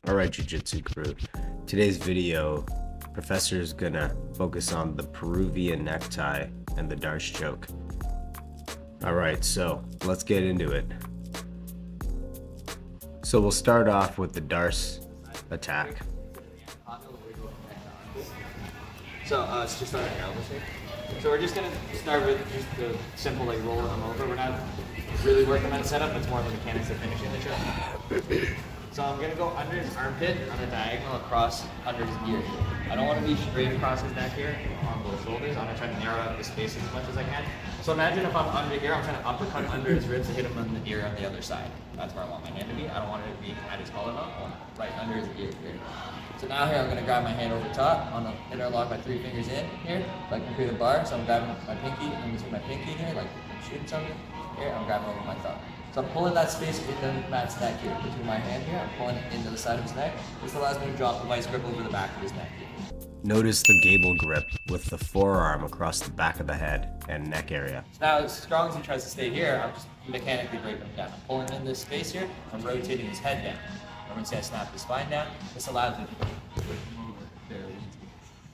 Alright, Jiu-Jitsu crew. Today's video, Professor is gonna focus on the Peruvian necktie and the Darce choke. Alright, so let's get into it. So we'll start off with the Darce attack. So let's just start our elbows here. So we're just gonna start with just the simple like rolling them over. We're not really working on setup, it's more the mechanics of finishing the choke. So I'm gonna go under his armpit on a diagonal across under his ear. I don't want to be straight across his neck here on both shoulders. I'm gonna try to narrow out the space as much as I can. So imagine if I'm under here, I'm trying to uppercut under his ribs to hit him on the ear on the other side. That's where I want my hand to be. I don't want it to be at his collarbone, right under his ear here. So now here I'm going to grab my hand over top, I'm going to interlock my 3 fingers in here, so I can create a bar. So I'm grabbing my pinky, in between my pinky here, like I'm shooting something. Here, I'm grabbing over my thumb. So I'm pulling that space into Matt's neck here, between my hand here, I'm pulling it into the side of his neck. This allows me to drop the vice grip over the back of his neck here. Notice the Gable Grip with the forearm across the back of the head and neck area. So now as strong as he tries to stay here, I'm just mechanically breaking him down. I'm pulling in this space here, I'm rotating his head down. I'm going to say I snap his spine down. This allows me to push him over fairly easily.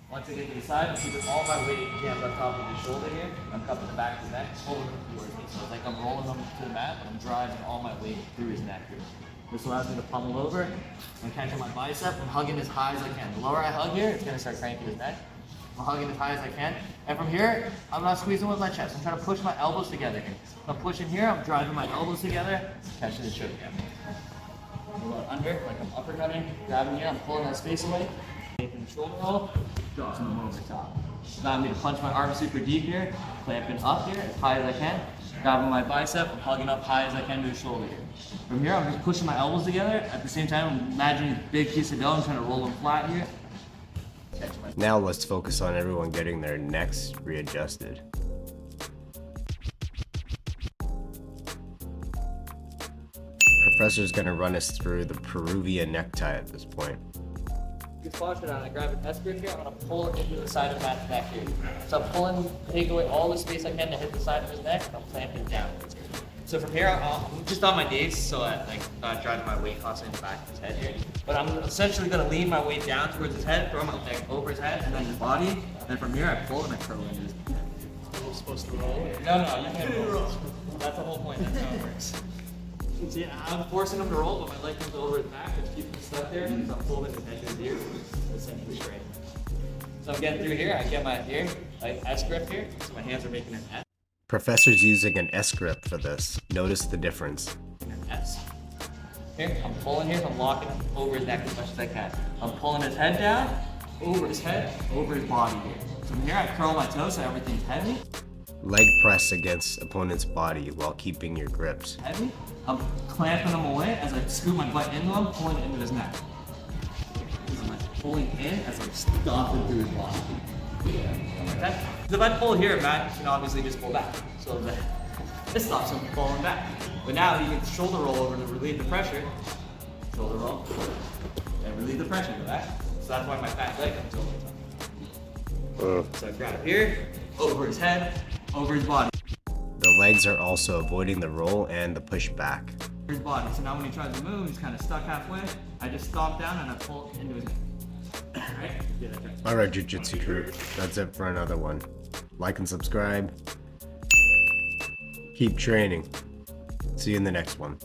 Once I get to the side, I'm keeping all my weight jammed on top of his shoulder here. I'm cupping the back of his neck, pulling him towards me. So it's like I'm rolling him to the mat, but I'm driving all my weight through his neck here. This allows me to pummel over. I'm catching my bicep and hugging as high as I can. The lower I hug here, it's going to start cranking his neck. I'm hugging as high as I can. And from here, I'm not squeezing with my chest. I'm trying to push my elbows together here. So I'm pushing here, I'm driving my elbows together, catching the choke down. I'm going under, like I'm uppercutting, grabbing here, I'm pulling that space away, taking the shoulder roll, dropping them over the top. Now I'm going to punch my arm super deep here, clamping up here as high as I can, grabbing my bicep, and hugging up high as I can to the shoulder here. From here, I'm just pushing my elbows together. At the same time, I'm imagining a big piece of dough and trying to roll them flat here. Now let's focus on everyone getting their necks readjusted. Professor's gonna run us through the Peruvian necktie at this point. Good posture down. I grab an S grip here. I'm going to pull it into the side of Matt's neck here. So I'm pulling, take away all the space I can to hit the side of his neck. I'm clamping down. So from here, I'm just on my knees, so I'm like not driving my weight constantly in the back of his head here. But I'm essentially going to lean my weight down towards his head, throw my leg over his head, and then his body. And then from here, I pull and I curl into his head. Are supposed to roll? No, you can't roll. That's the whole point. That's how it works. See, I'm forcing him to roll, but my leg comes over his back, just keeping him stuck there, because I'm holding his head to his ear, essentially straight. So I'm getting through here, I get my ear, like S grip here, so my hands are making an S. Professor's using an S grip for this. Notice the difference. An S. Here, I'm pulling here, so I'm locking him over his neck as much as I can. I'm pulling his head down, over his head, over his body here. So from here, I curl my toes so everything's heavy. Leg press against opponent's body while keeping your grips. Heavy. I'm clamping him away as I scoop my butt into him, pulling it into his neck. I'm like pulling in as I'm stomping through his body. Like that. Because if I pull here, Matt can obviously just pull back. So this stops him from falling back. But now he can shoulder roll over to relieve the pressure. Shoulder roll. And relieve the pressure. Go back. So that's why my fat leg comes over the top. So I grab here, over his head, over his body. The legs are also avoiding the roll and the push back. His body. So now when he tries to move, he's kind of stuck halfway. I just stomp down and I pull into his neck. Right? Yeah, that's right. Alright, Jiu-Jitsu crew, that's it for another one. Like and subscribe. Keep training. See you in the next one.